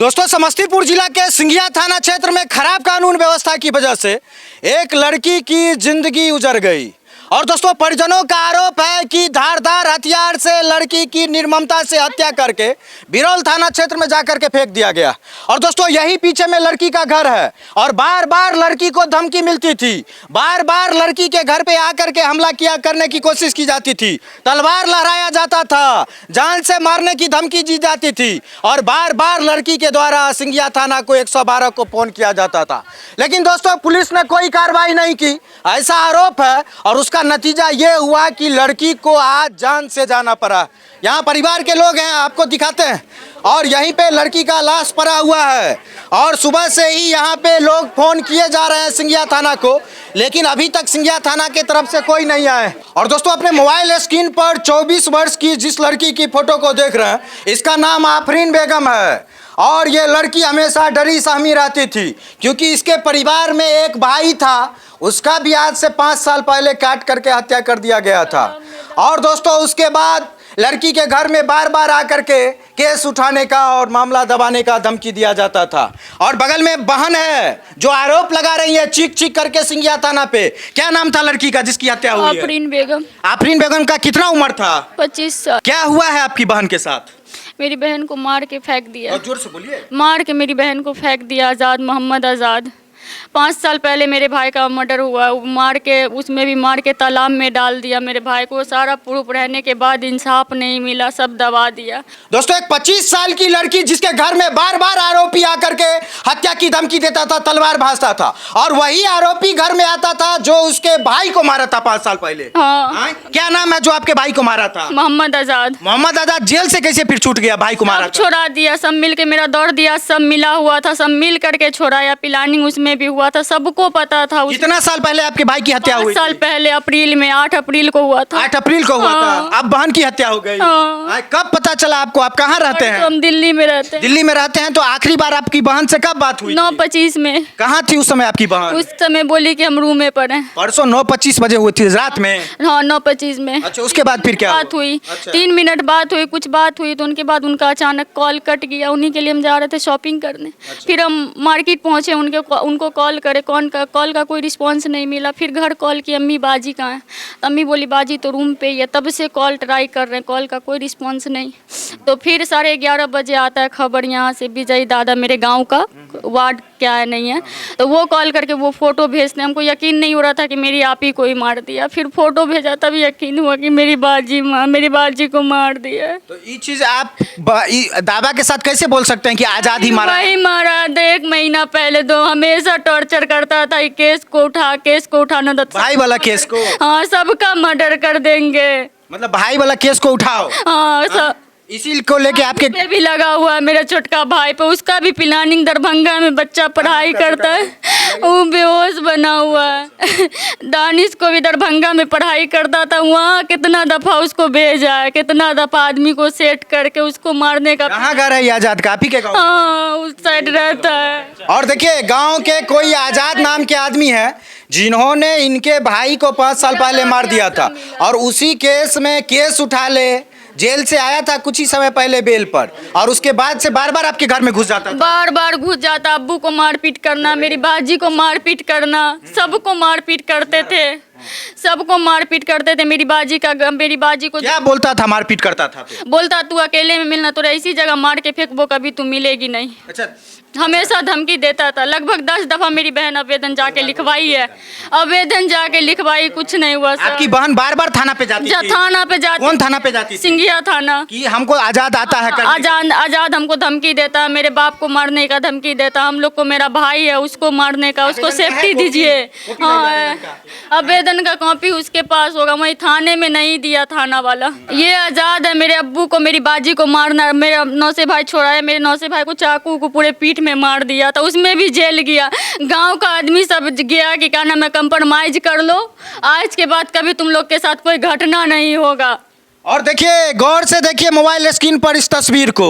दोस्तों, समस्तीपुर जिला के सिंघिया थाना क्षेत्र में खराब कानून व्यवस्था की वजह से एक लड़की की जिंदगी उजड़ गई। और दोस्तों, परिजनों का आरोप है कि धारदार हथियार से लड़की की निर्ममता से हत्या करके बिरौल थाना क्षेत्र में जाकर के फेंक दिया गया। और दोस्तों, यही पीछे में लड़की का घर है और बार बार लड़की को धमकी मिलती थी, बार बार लड़की के घर पे आकर के हमला किया करने की कोशिश की जाती थी, तलवार लहराया जाता था, जान से मारने की धमकी दी जाती थी और बार बार लड़की के द्वारा सिंघिया थाना को 112 को फोन किया जाता था। लेकिन दोस्तों, पुलिस ने कोई कार्रवाई नहीं की, ऐसा आरोप है। और उसका नतीजा ये हुआ कि लड़की को आज जान से जाना पड़ा। यहाँ परिवार के लोग हैं, आपको दिखाते हैं। और यहीं पे लड़की का लाश पड़ा हुआ है और सुबह से ही यहाँ पे लोग फोन किए जा रहे हैं सिंघिया थाना को, लेकिन अभी तक सिंघिया थाना के तरफ से कोई नहीं आए। और दोस्तों, अपने मोबाइल स्क्रीन पर 24 वर्ष की जिस लड़की की फोटो को देख रहे हैं, इसका नाम आफरीन बेगम है। और ये लड़की हमेशा डरी सहमी रहती थी क्योंकि इसके परिवार में एक भाई था, उसका भी आज से 5 साल पहले काट करके हत्या कर दिया गया था। और दोस्तों, उसके बाद लड़की के घर में बार बार आकर के केस उठाने का और मामला दबाने का धमकी दिया जाता था। और बगल में बहन है जो आरोप लगा रही है चीख चीख करके सिंघिया थाना पे। क्या नाम था लड़की का जिसकी हत्या हुई है? आफरीन बेगम। आफरीन बेगम का कितना उम्र था? 25 साल। क्या हुआ है आपकी बहन के साथ? मेरी बहन को मार के फेंक दिया। जोर से बोलिए। मार के मेरी बहन को फेंक दिया। आज़ाद, मोहम्मद आज़ाद। 5 साल पहले मेरे भाई का मर्डर हुआ, मार के उसमें भी मार के तालाब में डाल दिया मेरे भाई को। सारा प्रूफ रहने के बाद इंसाफ नहीं मिला, सब दबा दिया। दोस्तों, एक 25 साल की लड़की जिसके घर में बार बार आरोपी आकर के हत्या की धमकी देता था, तलवार भांजता था, और वही आरोपी घर में आता था जो उसके भाई को मारा था 5 साल पहले। हाँ। क्या नाम है जो आपके भाई को मारा था? मोहम्मद आज़ाद। मोहम्मद आज़ाद जेल से कैसे फिर छूट गया? भाई को मारा था, छोड़ा दिया, सब मिल के मेरा दौड़ दिया, सब मिला हुआ था, सब मिल करके छोड़ाया। प्लानिंग उसमें भी हुआ था, सबको पता था। कितना साल पहले आपके भाई की हत्या हुई? 5 साल पहले अप्रैल में, 8 अप्रैल को हुआ था। 8 अप्रैल को हुआ हाँ। था। अब बहन की हत्या हो गई। हाँ। कब पता चला आपको? आप कहाँ रहते हैं? तो हम दिल्ली में रहते हैं। दिल्ली में रहते हैं। तो आखिरी बार आपकी बहन से कब बात हुई? 9:25 में। कहाँ थी उस समय आपकी बहन? उस समय बोली कि हम रूम में पड़े। परसों 9:25 बजे हुई थी रात में? हाँ, 9:25 में। अच्छा, उसके बाद फिर क्या बात हुई? अच्छा। 3 मिनट बात हुई, कुछ बात हुई, तो उनके बाद उनका अचानक कॉल कट गया। उन्हीं के लिए हम जा रहे थे शॉपिंग करने। अच्छा। फिर हम मार्केट पहुंचे, उनको कॉल करे, कॉल का कोई रिस्पॉन्स नहीं मिला। फिर घर कॉल की, अम्मी बाजी कहाँ है? अम्मी बोली बाजी तो रूम पे ही है। तब से कॉल ट्राई कर रहे हैं, कॉल का कोई रिस्पॉन्स नहीं। तो फिर 11:30 बजे आता है खबर यहाँ से, विजय दादा, मेरे गाँव का वार्ड क्या है नहीं है, तो वो कॉल करके वो फोटो भेजते हैं। हमको यकीन नहीं हो रहा था कि मेरी आप ही को ही मार दिया। फिर फोटो भेजा, तब यकीन हुआ कि मेरी बाजी को मार दिया। तो ये चीज आप दावा के साथ कैसे बोल सकते हैं कि आजाद ही मारा? वही मारा। 1 महीना पहले तो हमेशा टॉर्चर करता था, केस को उठाना था। भाई वाला केस को? हाँ, सबका मर्डर कर देंगे। मतलब भाई वाला केस को उठाओ? हाँ, सब इसी को लेके आपके पे भी लगा हुआ है। मेरा छोटका भाई पे, उसका भी प्लानिंग, दरभंगा में बच्चा पढ़ाई करता है, वो बेहोश बना हुआ है। दानिश को भी दरभंगा में पढ़ाई करता था, वहाँ कितना दफा उसको भेजा है, कितना दफा आदमी को सेट करके उसको मारने का। कहाँ घर है आजाद का? आप ही के गाँव? हाँ, उस साइड रहता है। और देखिए, गांव के कोई आजाद नाम के आदमी है जिन्होंने इनके भाई को 5 साल पहले मार दिया था, और उसी केस में केस उठा ले, जेल से आया था कुछ ही समय पहले बेल पर, और उसके बाद से बार बार आपके घर में घुस जाता था। बार बार घुस जाता, अब्बू को मारपीट करना, मेरी बाजी को मारपीट करना, सबको मारपीट करते थे, सबको मारपीट करते थे। मेरी बाजी को क्या बोलता था? मारपीट करता था तो? बोलता तू अकेले में मिलना, तो ऐसी जगह मार के फेंकबो, कभी तू मिलेगी नहीं। अच्छा। हमेशा धमकी देता था। लगभग 10 दफा मेरी बहन आवेदन जाके लिखवाई है, आवेदन जाके लिखवाई, कुछ नहीं हुआ। आपकी बहन बार बार थाना पे जाती थी? थाना पे जाती। कौन थाना पे जाती थी? सिंघिया थाना। कि हमको आजाद आता है करने? आजाद हमको धमकी देता, मेरे बाप को मारने का धमकी देता, हम लोग को, मेरा भाई है उसको मारने का, उसको सेफ्टी दीजिए। हाँ, आवेदन का कॉपी उसके पास होगा, वही थाने में नहीं दिया थाना वाला। ये आजाद है मेरे अब्बू को, मेरी बाजी को मारना, मेरा नौसे भाई छोड़ा है, मेरे नौसे भाई को चाकू को पूरे पीठ में मार दिया था, उसमें भी जेल गया। गांव का आदमी सब गया कि क्या नाम है, कंप्रोमाइज कर लो, आज के बाद कभी तुम लोग के साथ कोई घटना नहीं होगा। और देखिए, गौर से देखिए मोबाइल स्क्रीन पर इस तस्वीर को,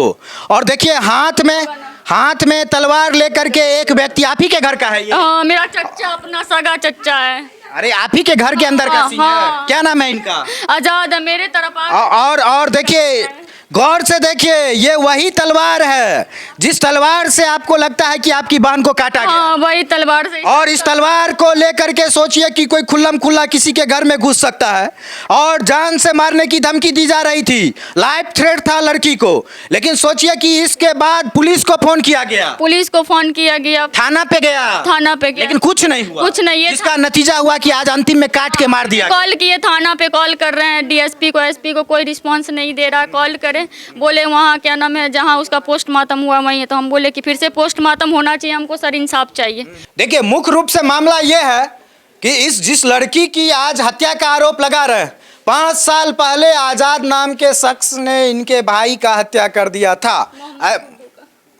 और देखिए हाथ में तलवार लेकर के एक व्यक्ति, आप ही के घर का है ये? हाँ, मेरा चच्चा, अपना सगा चच्चा है। अरे, आप ही के घर के अंदर का सीन है। क्या नाम है इनका? आजाद है, मेरे तरफ और देखिए गौर से देखिए, ये वही तलवार है जिस तलवार से आपको लगता है कि आपकी बहन को काटा गया। हाँ वही तलवार से। और इस तलवार को लेकर के सोचिए कि कोई खुल्लम खुल्ला किसी के घर में घुस सकता है और जान से मारने की धमकी दी जा रही थी, लाइफ थ्रेट था लड़की को। लेकिन सोचिए कि इसके बाद पुलिस को फोन किया गया, पुलिस को फोन किया गया, थाना पे गया, थाना पे गया, लेकिन कुछ नहीं हुआ। कुछ नहीं है। जिसका नतीजा हुआ कि आज अंतिम में काट के मार दिया। कॉल किए, थाना पे कॉल कर रहे हैं, डीएसपी को, एसपी को, कोई रिस्पांस नहीं दे रहा। कॉल करें, बोले वहाँ क्या नाम है जहाँ उसका पोस्टमार्टम हुआ वहीं है। तो हम बोले कि फिर से पोस्टमार्टम होना चाहिए, हमको सर इंसाफ चाहिए। देखिए, मुख्य रूप से मामला यह है कि इस जिस लड़की की आज हत्या का आरोप लगा रहे, 5 साल पहले आजाद नाम के शख्स ने इनके भाई का हत्या कर दिया था,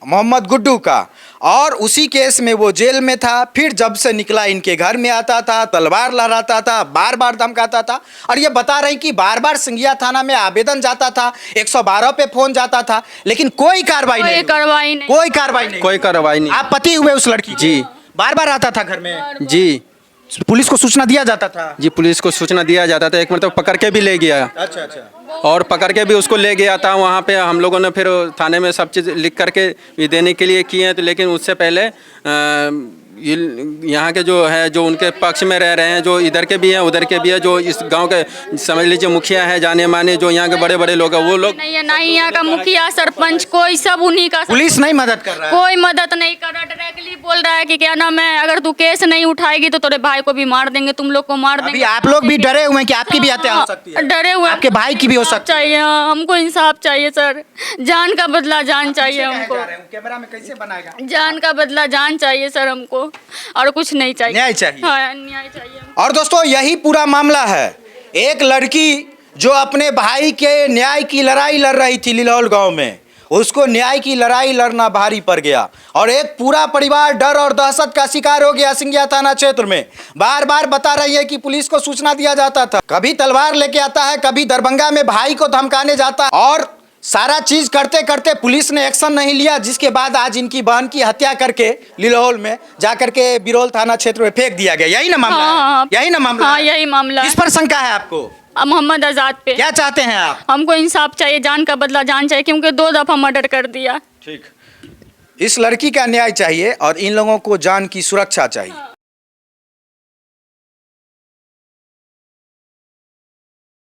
मोहम्मद गुड्डू का, और उसी केस में वो जेल में था। फिर जब से निकला इनके घर में आता था, तलवार लहराता था, बार बार धमकाता था। और ये बता रही कि बार बार सिंघिया थाना में आवेदन जाता था, 112 पे फोन जाता था, लेकिन कोई कार्रवाई नहीं, कोई कार्रवाई नहीं, कोई कार्रवाई नहीं, कोई कार्रवाई नहीं। आप पति हुए उस लड़की के? जी। बार बार आता था घर में? जी पुलिस को सूचना दिया जाता था? जी, पुलिस को सूचना दिया जाता था। एक मतलब पकड़ के भी ले गया। अच्छा अच्छा। और पकड़ के भी उसको ले गया था वहाँ पे। हम लोगों ने फिर थाने में सब चीज़ लिख करके भी देने के लिए किए हैं। तो लेकिन उससे पहले यहाँ के जो है, जो उनके पक्ष में रह रहे हैं, जो इधर के भी हैं उधर के भी हैं, जो इस गांव के समझ लीजिए मुखिया हैं, जाने माने, जो यहाँ के बड़े बड़े लोग हैं, वो लोग नहीं है, ना ही यहाँ का मुखिया, सरपंच, कोई सब उन्हीं का। पुलिस नहीं मदद कर रहा है? कोई मदद नहीं कर रहा, डायरेक्टली बोल रहा है कि क्या नाम है, अगर तू केस नहीं उठाएगी तो तेरे भाई को भी मार देंगे, तुम लोग को मार अभी देंगे। आप लोग भी डरे हुए हैं कि आपकी भी हत्या हो सकती है? डरे हुए, आपके भाई की भी हो सकती है? चाहिए, हाँ, हमको इंसाफ चाहिए सर, जान का बदला जान चाहिए हमको, कैमरा में कैसे बनाएगा? जान का बदला जान चाहिए सर हमको, और कुछ नहीं चाहिए। न्याय चाहिए। हाँ न्याय चाहिए हमको। और दोस्तों, यही पूरा मामला है। एक लड़की जो अपने भाई के न्याय की लड़ाई लड़ रही थी लिलौल गांव में, उसको न्याय की लड़ाई लड़ना भारी पड़ गया और एक पूरा परिवार डर और दहशत का शिकार हो गया। सिंघिया थाना क्षेत्र में बार बार बता रही है कि पुलिस को सूचना दिया जाता था, कभी तलवार लेके आता है, कभी दरभंगा में भाई को धमकाने जाता है, और सारा चीज करते करते पुलिस ने एक्शन नहीं लिया। जिसके बाद आज इनकी बहन की हत्या करके लिलौल में जाकर के बिरोल थाना क्षेत्र में फेंक दिया गया। यही ना मामला हाँ, है? यही ना मामला हाँ है? यही मामला है। किस पर शंका है आपको? मोहम्मद आजाद पे। क्या चाहते हैं आप? हमको इंसाफ चाहिए, जान का बदला जान चाहिए, क्योंकि 2 दफा मर्डर कर दिया। ठीक, इस लड़की का न्याय चाहिए और इन लोगों को जान की सुरक्षा चाहिए।